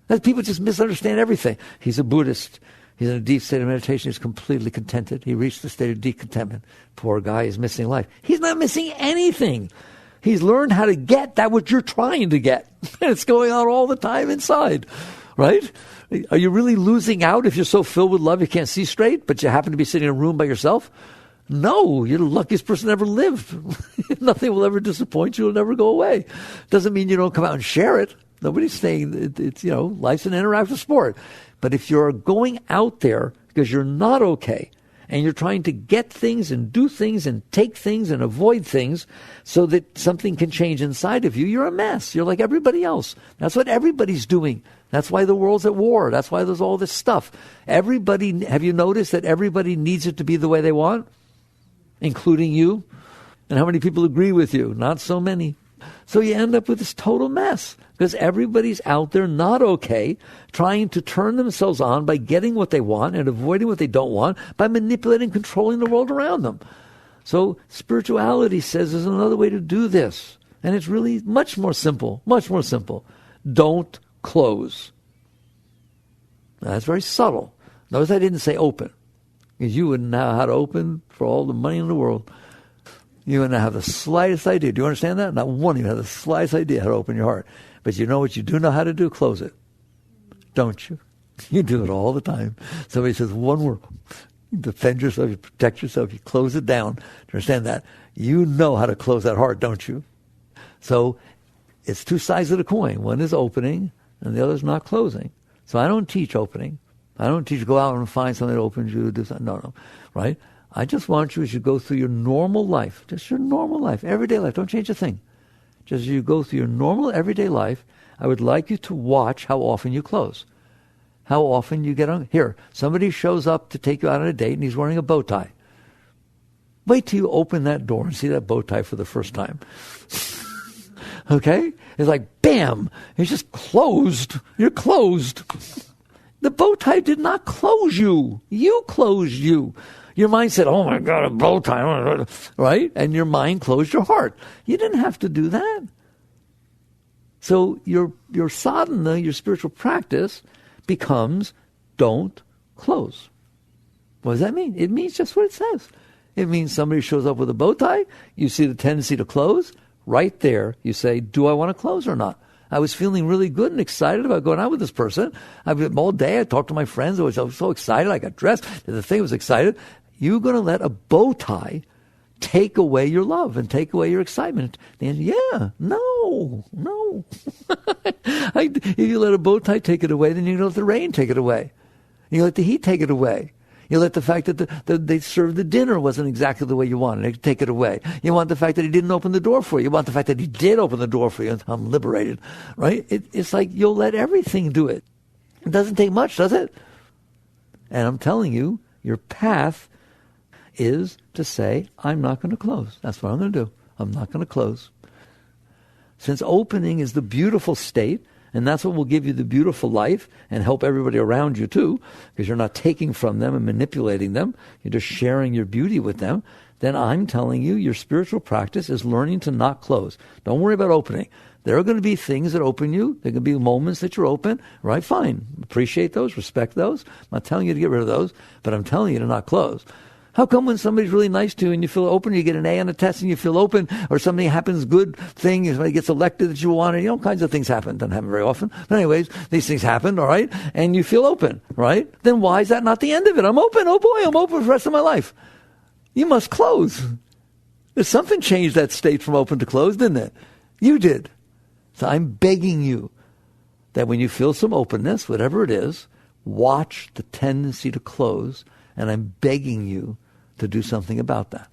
That people just misunderstand everything. He's a Buddhist. He's in a deep state of meditation. He's completely contented. He reached the state of deep contentment. Poor guy is missing life. He's not missing anything. He's learned how to get that what you're trying to get. It's going on all the time inside, right? Are you really losing out if you're so filled with love you can't see straight, but you happen to be sitting in a room by yourself? No, you're the luckiest person ever lived. Nothing will ever disappoint you. It'll never go away. Doesn't mean you don't come out and share it. Nobody's saying it's, life's an interactive sport. But if you're going out there because you're not okay and you're trying to get things and do things and take things and avoid things so that something can change inside of you, you're a mess. You're like everybody else. That's what everybody's doing. That's why the world's at war. That's why there's all this stuff. Have you noticed that everybody needs it to be the way they want, including you? And how many people agree with you? Not so many. So you end up with this total mess because everybody's out there not okay, trying to turn themselves on by getting what they want and avoiding what they don't want by manipulating and controlling the world around them. So spirituality says there's another way to do this. And it's really much more simple, much more simple. Don't close. Now, that's very subtle. Notice I didn't say open, because you wouldn't know how to open for all the money in the world. You wouldn't have the slightest idea. Do you understand that? Not one of you have the slightest idea how to open your heart. But you know what you do know how to do? Close it. Don't you? You do it all the time. Somebody says one word. You defend yourself. You protect yourself. You close it down. Do you understand that? You know how to close that heart, don't you? So it's two sides of the coin. One is opening, and the other is not closing. So I don't teach opening. I don't teach go out and find something that opens you to do something. No, right? I just want you as you go through your normal life, just your normal life, everyday life. Don't change a thing. Just as you go through your normal everyday life, I would like you to watch how often you close. How often you get on. Here, somebody shows up to take you out on a date and he's wearing a bow tie. Wait till you open that door and see that bow tie for the first time. Okay? It's like, bam! It's just closed. You're closed. The bow tie did not close you. You closed you. Your mind said, oh my God, a bow tie, right? And your mind closed your heart. You didn't have to do that. So your sadhana, your spiritual practice, becomes don't close. What does that mean? It means just what it says. It means somebody shows up with a bow tie, you see the tendency to close, right there you say, do I want to close or not? I was feeling really good and excited about going out with this person. I've been all day. I talked to my friends. I was so excited. I got dressed. The thing was excited. You're going to let a bow tie take away your love and take away your excitement. And yeah, no. If you let a bow tie take it away, then you're going to let the rain take it away. You let the heat take it away. You let the fact that they served the dinner wasn't exactly the way you wanted it, take it away. You want the fact that he didn't open the door for you. You want the fact that he did open the door for you, and I'm liberated, right? It's like you'll let everything do it. It doesn't take much, does it? And I'm telling you, your path is to say, I'm not going to close. That's what I'm going to do. I'm not going to close. Since opening is the beautiful state, and that's what will give you the beautiful life and help everybody around you too, because you're not taking from them and manipulating them. You're just sharing your beauty with them. Then I'm telling you, your spiritual practice is learning to not close. Don't worry about opening. There are going to be things that open you. There can be moments that you're open, right? Fine. Appreciate those, respect those. I'm not telling you to get rid of those, but I'm telling you to not close. How come when somebody's really nice to you and you feel open, you get an A on a test and you feel open, or something happens, good thing, somebody gets elected that you wanted, all kinds of things happen. Doesn't happen very often. But anyways, these things happen, all right? And you feel open, right? Then why is that not the end of it? I'm open. Oh boy, I'm open for the rest of my life. You must close. There's something changed that state from open to closed, didn't it? You did. So I'm begging you that when you feel some openness, whatever it is, watch the tendency to close, and I'm begging you to do something about that.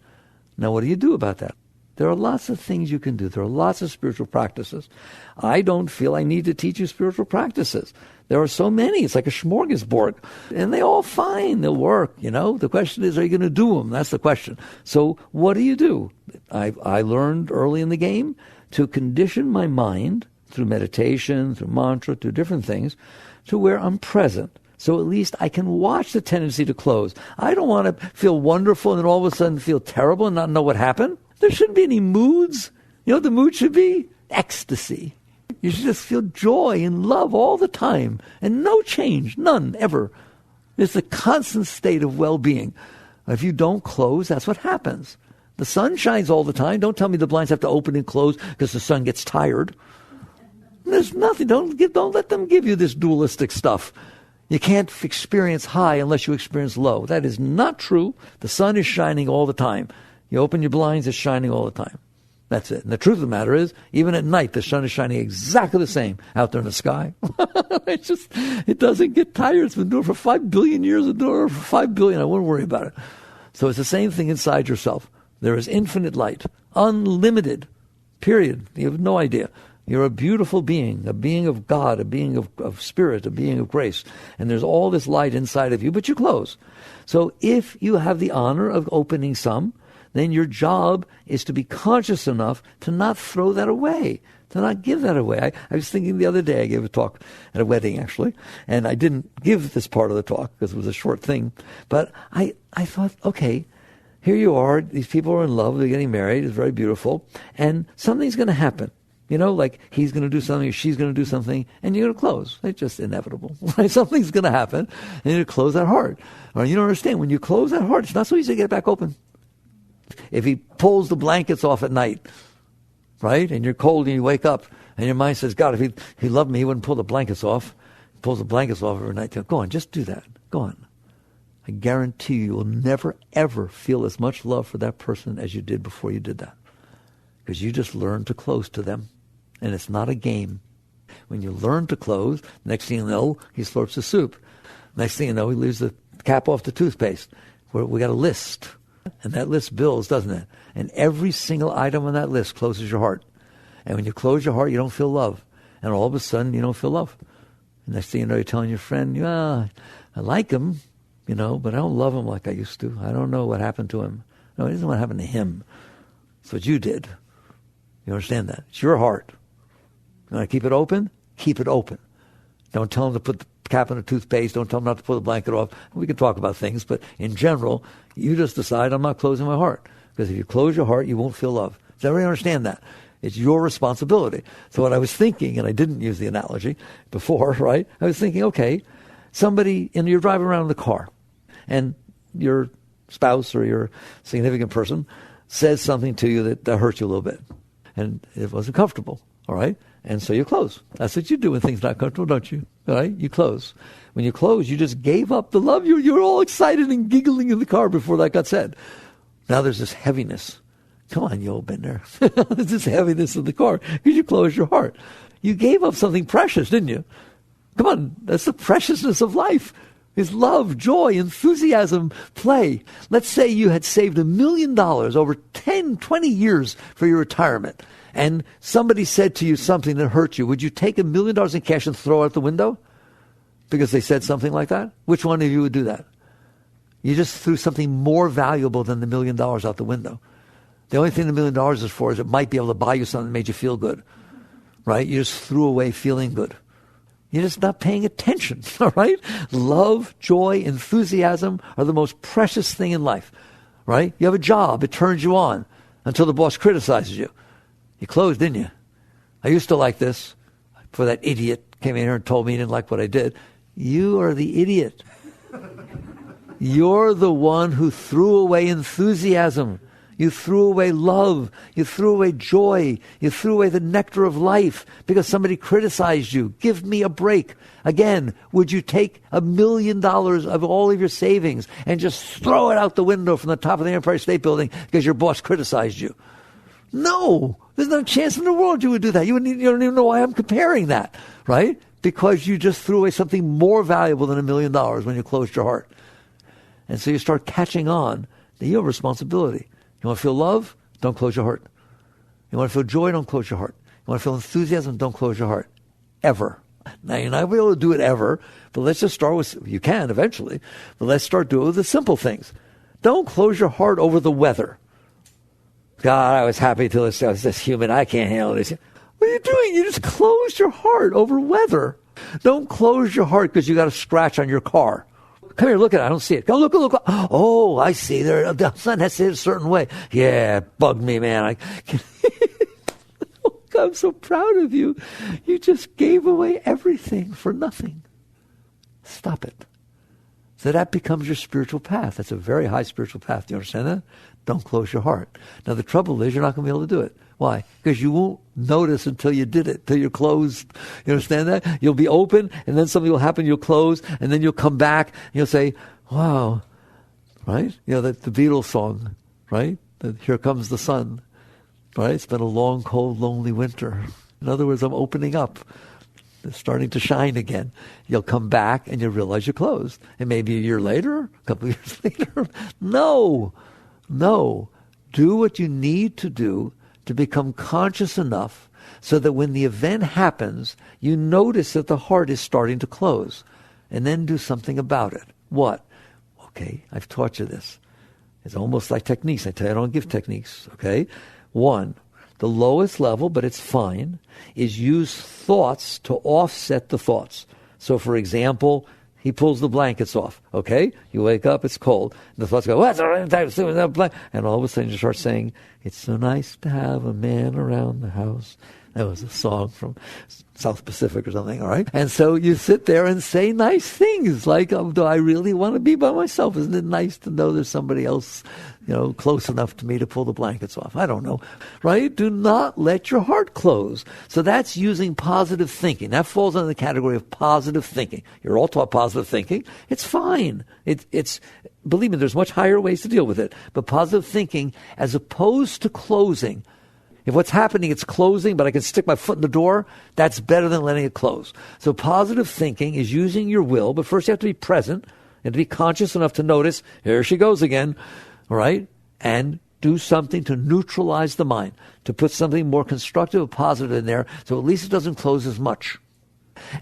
Now, what do you do about that? There are lots of things you can do. There are lots of spiritual practices. I don't feel I need to teach you spiritual practices. There are so many. It's like a smorgasbord. And they all fine. They'll work, The question is, are you going to do them? That's the question. So what do? I learned early in the game to condition my mind through meditation, through mantra, through different things, to where I'm present. So at least I can watch the tendency to close. I don't want to feel wonderful and then all of a sudden feel terrible and not know what happened. There shouldn't be any moods. You know what the mood should be? Ecstasy. You should just feel joy and love all the time and no change, none, ever. It's a constant state of well-being. If you don't close, that's what happens. The sun shines all the time. Don't tell me the blinds have to open and close because the sun gets tired. There's nothing. Don't let them give you this dualistic stuff. You can't experience high unless you experience low. That is not true. The sun is shining all the time. You open your blinds, it's shining all the time. That's it. And the truth of the matter is, even at night, the sun is shining exactly the same out there in the sky. It doesn't get tired. It's been doing it for 5 billion years. It's doing it for 5 billion. I wouldn't worry about it. So it's the same thing inside yourself. There is infinite light, unlimited, period. You have no idea. You're a beautiful being, a being of God, a being of spirit, a being of grace. And there's all this light inside of you, but you close. So if you have the honor of opening some, then your job is to be conscious enough to not throw that away, to not give that away. I was thinking the other day, I gave a talk at a wedding, actually, and I didn't give this part of the talk because it was a short thing. But I thought, okay, here you are, these people are in love, they're getting married, it's very beautiful, and something's going to happen. Like he's going to do something, or she's going to do something, and you're going to close. It's just inevitable. Right? Something's going to happen, and you're going to close that heart. Or you don't understand, when you close that heart, it's not so easy to get it back open. If he pulls the blankets off at night, right, and you're cold and you wake up, and your mind says, God, if he loved me, he wouldn't pull the blankets off. He pulls the blankets off every night. Go on, just do that. Go on. I guarantee you will never, ever feel as much love for that person as you did before you did that. Because you just learned to close to them. And it's not a game. When you learn to close, next thing you know, he slurps the soup. Next thing you know, he leaves the cap off the toothpaste. We got a list. And that list builds, doesn't it? And every single item on that list closes your heart. And when you close your heart, you don't feel love. And all of a sudden, you don't feel love. And next thing you know, you're telling your friend, I like him, but I don't love him like I used to. I don't know what happened to him. No, it isn't what happened to him. It's what you did. You understand that? It's your heart. You want to keep it open? Keep it open. Don't tell them to put the cap on the toothpaste. Don't tell them not to pull the blanket off. We can talk about things, but in general, you just decide, I'm not closing my heart. Because if you close your heart, you won't feel love. Does everybody understand that? It's your responsibility. So what I was thinking, and I didn't use the analogy before, right? I was thinking, okay, you're driving around in the car, and your spouse or your significant person says something to you that hurts you a little bit. And it wasn't comfortable, all right? And so you close. That's what you do when things are not comfortable, don't you? All right? You close. When you close, you just gave up the love. You were all excited and giggling in the car before that got said. Now there's this heaviness. Come on, you old been there. There's this heaviness in the car because you closed your heart. You gave up something precious, didn't you? Come on, that's the preciousness of life. Is love, joy, enthusiasm, play. Let's say you had saved $1 million over 10, 20 years for your retirement, and somebody said to you something that hurt you. Would you take $1 million in cash and throw it out the window because they said something like that? Which one of you would do that? You just threw something more valuable than the $1 million out the window. The only thing the $1 million is for is it might be able to buy you something that made you feel good, right? You just threw away feeling good. You're just not paying attention, all right? Love, joy, enthusiasm are the most precious thing in life, right? You have a job. It turns you on until the boss criticizes you. You closed, didn't you? I used to like this before that idiot came in here and told me he didn't like what I did. You are the idiot. You're the one who threw away enthusiasm. You threw away love. You threw away joy. You threw away the nectar of life because somebody criticized you. Give me a break. Again, would you take $1 million of all of your savings and just throw it out the window from the top of the Empire State Building because your boss criticized you? No. There's not a chance in the world you would do that. You don't even know why I'm comparing that, right? Because you just threw away something more valuable than $1 million when you closed your heart. And so you start catching on that you have responsibility. You want to feel love? Don't close your heart. You want to feel joy? Don't close your heart. You want to feel enthusiasm? Don't close your heart. Ever. Now, you're not going to be able to do it ever, but let's just start with, you can eventually, but let's start doing the simple things. Don't close your heart over the weather. God, I was happy till I was this humid. I can't handle this. What are you doing? You just closed your heart over weather. Don't close your heart because you got a scratch on your car. Come here, look at it. I don't see it. Go look. Oh, I see. The sun has to hit a certain way. Yeah, it bugged me, man. I'm so proud of you. You just gave away everything for nothing. Stop it. So that becomes your spiritual path. That's a very high spiritual path. Do you understand that? Don't close your heart. Now, the trouble is you're not going to be able to do it. Why? Because you won't notice until you did it, till you're closed. You understand that? You'll be open, and then something will happen, you'll close, and then you'll come back, and you'll say, wow, right? You know, the Beatles song, right? Here comes the sun, right? It's been a long, cold, lonely winter. In other words, I'm opening up. It's starting to shine again. You'll come back, and you'll realize you're closed. And maybe a year later, a couple of years later. No. Do what you need to do to become conscious enough so that when the event happens, you notice that the heart is starting to close, and then do something about it. What? Okay, I've taught you this. It's almost like techniques. I tell you I don't give techniques, okay? One, the lowest level, but it's fine, is use thoughts to offset the thoughts. So, for example, he pulls the blankets off, okay? You wake up, it's cold. And the thoughts go, what's the right time to sleep with that blanket? And all of a sudden you start saying, it's so nice to have a man around the house. That was a song from South Pacific or something, all right? And so you sit there and say nice things like, do I really want to be by myself? Isn't it nice to know there's somebody else, close enough to me to pull the blankets off? I don't know, right? Do not let your heart close. So that's using positive thinking. That falls under the category of positive thinking. You're all taught positive thinking. It's fine. It's believe me, there's much higher ways to deal with it. But positive thinking, as opposed to closing, if what's happening, it's closing, but I can stick my foot in the door, that's better than letting it close. So positive thinking is using your will, but first you have to be present and to be conscious enough to notice, here she goes again, all right? And do something to neutralize the mind, to put something more constructive or positive in there, so at least it doesn't close as much.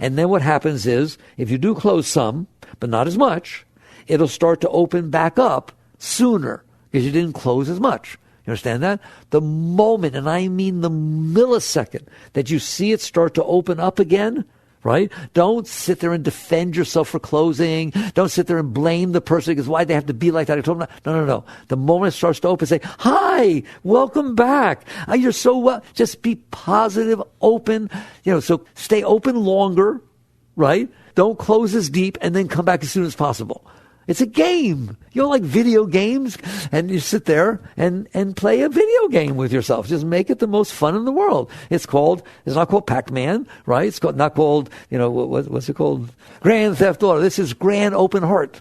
And then what happens is, if you do close some, but not as much, it'll start to open back up sooner because you didn't close as much. You understand that? The moment, and I mean the millisecond, that you see it start to open up again, right? Don't sit there and defend yourself for closing. Don't sit there and blame the person because why'd they have to be like that? I told them that. No. The moment it starts to open, say, hi, welcome back. You're so well. Just be positive, open. So stay open longer, right? Don't close as deep and then come back as soon as possible. It's a game. Like video games, and you sit there and play a video game with yourself. Just make it the most fun in the world. It's not called Pac-Man, right? It's not called, what's it called? Grand Theft Auto. This is Grand Open Heart.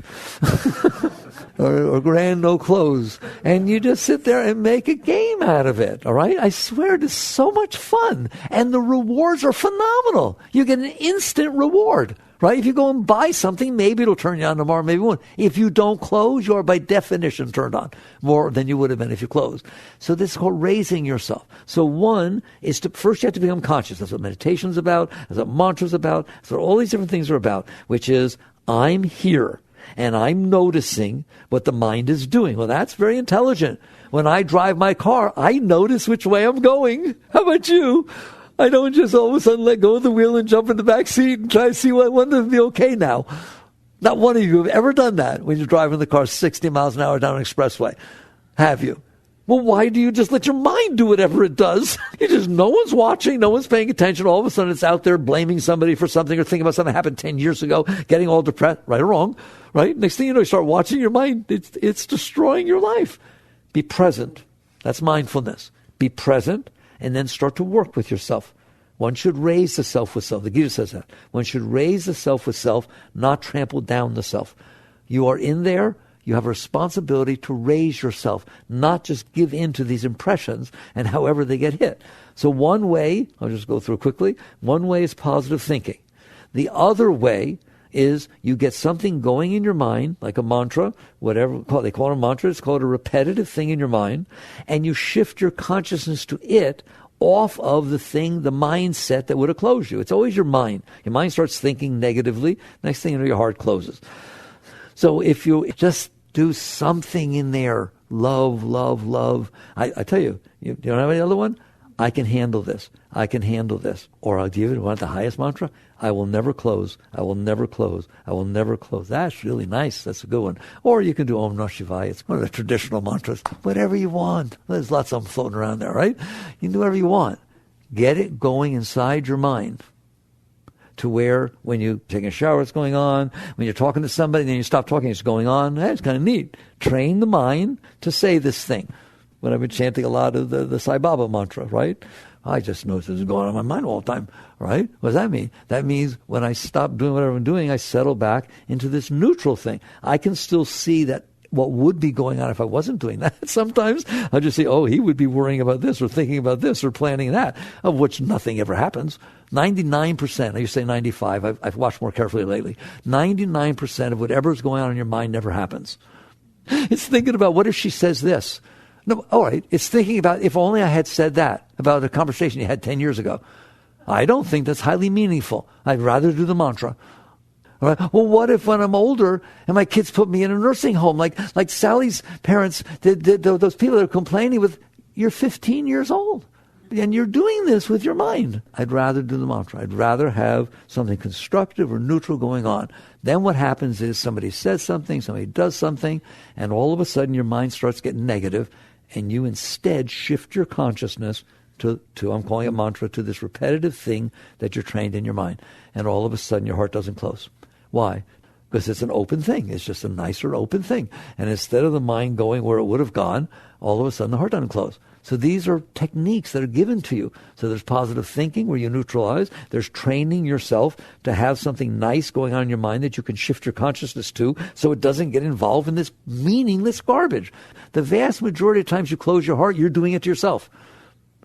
or Grand No Clothes. And you just sit there and make a game out of it, all right? I swear it is so much fun. And the rewards are phenomenal. You get an instant reward. right? If you go and buy something, maybe it'll turn you on tomorrow, maybe it won't. If you don't close, you are by definition turned on more than you would have been if you closed. So this is called raising yourself. So one is first you have to become conscious. That's what meditation's about. That's what mantra's about. That's what all these different things are about, which is I'm here and I'm noticing what the mind is doing. Well, that's very intelligent. When I drive my car, I notice which way I'm going. How about you? I don't just all of a sudden let go of the wheel and jump in the back seat and try to see what one of them be okay now. Not one of you have ever done that when you're driving the car 60 miles an hour down an expressway. Have you? Well, why do you just let your mind do whatever it does? No one's watching, no one's paying attention. All of a sudden it's out there blaming somebody for something or thinking about something that happened 10 years ago, getting all depressed, right or wrong, right? Next thing you know, you start watching your mind. It's destroying your life. Be present. That's mindfulness. Be present. And then start to work with yourself. One should raise the self with self. The Gita says that. One should raise the self with self, not trample down the self. You are in there. You have a responsibility to raise yourself, not just give in to these impressions and however they get hit. So one way, I'll just go through quickly, one way is positive thinking. The other way is you get something going in your mind, like a mantra, whatever they call it a mantra, it's called a repetitive thing in your mind, and you shift your consciousness to it off of the thing, the mindset that would have closed you. It's always your mind. Your mind starts thinking negatively. Next thing you know, your heart closes. So if you just do something in there, love, love, love. I tell you, you don't have any other one? I can handle this. I can handle this. Or I'll give it, want the highest mantra? I will never close. I will never close. I will never close. That's really nice. That's a good one. Or you can do Om Namah Shivaya. It's one of the traditional mantras. Whatever you want. There's lots of them floating around there, right? You can do whatever you want. Get it going inside your mind to where when you take a shower, it's going on. When you're talking to somebody, then you stop talking, it's going on. That's kind of neat. Train the mind to say this thing. When I've been chanting a lot of the Sai Baba mantra, right? I just notice this is going on in my mind all the time, right? What does that mean? That means when I stop doing whatever I'm doing, I settle back into this neutral thing. I can still see that what would be going on if I wasn't doing that. Sometimes I'll just say, oh, he would be worrying about this or thinking about this or planning that, of which nothing ever happens. 99%, I used to say 95, I've watched more carefully lately, 99% of whatever is going on in your mind never happens. It's thinking about, what if she says this? No, all right, it's thinking about, if only I had said that about a conversation you had 10 years ago. I don't think that's highly meaningful. I'd rather do the mantra. All right. Well, what if when I'm older and my kids put me in a nursing home, like Sally's parents, those people that are complaining with, you're 15 years old and you're doing this with your mind. I'd rather do the mantra. I'd rather have something constructive or neutral going on. Then what happens is somebody says something, somebody does something, and all of a sudden your mind starts getting negative, and you instead shift your consciousness to I'm calling it mantra, to this repetitive thing that you're trained in your mind. And all of a sudden your heart doesn't close. Why? Because it's an open thing. It's just a nicer open thing. And instead of the mind going where it would have gone, all of a sudden the heart doesn't close. So these are techniques that are given to you. So there's positive thinking where you neutralize. There's training yourself to have something nice going on in your mind that you can shift your consciousness to so it doesn't get involved in this meaningless garbage. The vast majority of times you close your heart, you're doing it to yourself.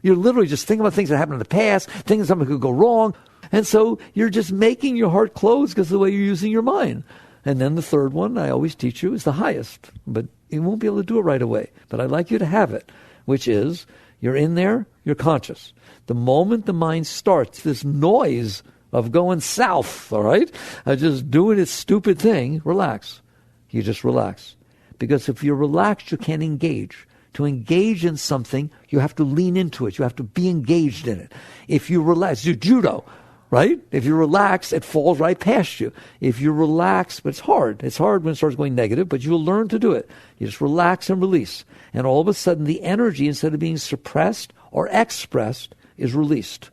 You're literally just thinking about things that happened in the past, thinking something could go wrong. And so you're just making your heart close because of the way you're using your mind. And then the third one I always teach you is the highest. But you won't be able to do it right away. But I'd like you to have it, which is you're in there, you're conscious. The moment the mind starts this noise of going south, all right, just doing its stupid thing, relax. You just relax. Because if you're relaxed, you can't engage. To engage in something, you have to lean into it. You have to be engaged in it. If you relax, you judo, right? If you relax, it falls right past you. If you relax, but it's hard. It's hard when it starts going negative, but you'll learn to do it. You just relax and release. And all of a sudden, the energy, instead of being suppressed or expressed, is released.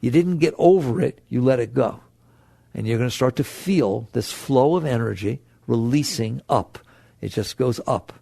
You didn't get over it, you let it go. And you're going to start to feel this flow of energy releasing up. It just goes up.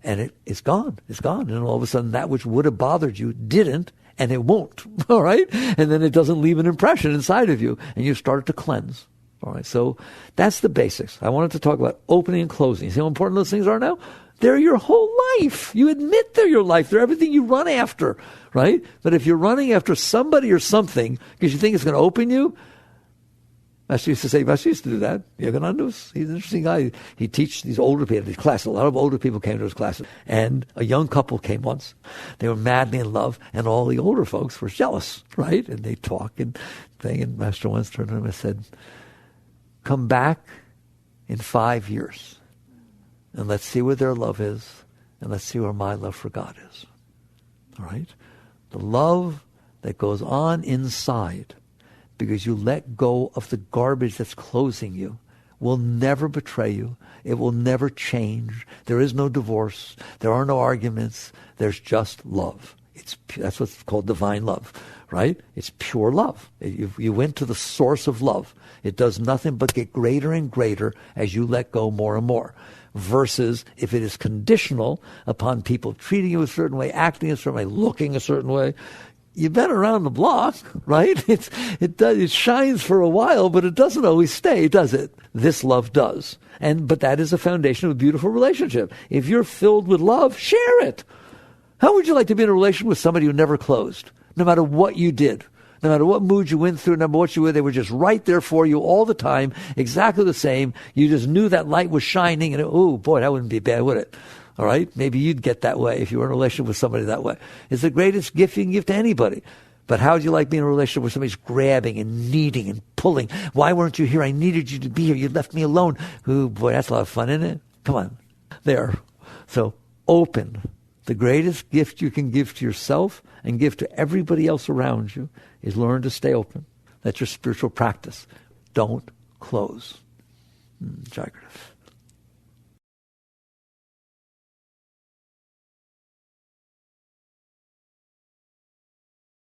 And it's gone. It's gone. And all of a sudden, that which would have bothered you didn't, and it won't. All right? And then it doesn't leave an impression inside of you, and you start to cleanse. All right? So that's the basics. I wanted to talk about opening and closing. See how important those things are now? They're your whole life. You admit they're your life. They're everything you run after, right? But if you're running after somebody or something because you think it's going to open you, Master used to say, Master used to do that. Yogananda's, he's an interesting guy. He teaches these older people, these classes. A lot of older people came to his classes. And a young couple came once. They were madly in love, and all the older folks were jealous, right? And they talk and thing. And Master once turned to him and said, come back in 5 years, and let's see where their love is, and let's see where my love for God is. All right? The love that goes on inside, because you let go of the garbage that's closing you, will never betray you. It will never change. There is no divorce. There are no arguments. There's just love. That's what's called divine love, right? It's pure love. You went to the source of love. It does nothing but get greater and greater as you let go more and more. Versus if it is conditional upon people treating you a certain way, acting a certain way, looking a certain way, you've been around the block, right? It shines for a while, but it doesn't always stay, does it? This love does. But that is the foundation of a beautiful relationship. If you're filled with love, share it. How would you like to be in a relationship with somebody who never closed? No matter what you did, no matter what mood you went through, no matter what you were, they were just right there for you all the time, exactly the same. You just knew that light was shining, and oh boy, that wouldn't be bad, would it? All right? Maybe you'd get that way if you were in a relationship with somebody that way. It's the greatest gift you can give to anybody. But how would you like being in a relationship where somebody's grabbing and needing and pulling? Why weren't you here? I needed you to be here. You left me alone. Oh boy, that's a lot of fun, isn't it? Come on. There. So open. The greatest gift you can give to yourself and give to everybody else around you is learn to stay open. That's your spiritual practice. Don't close. Jagrata.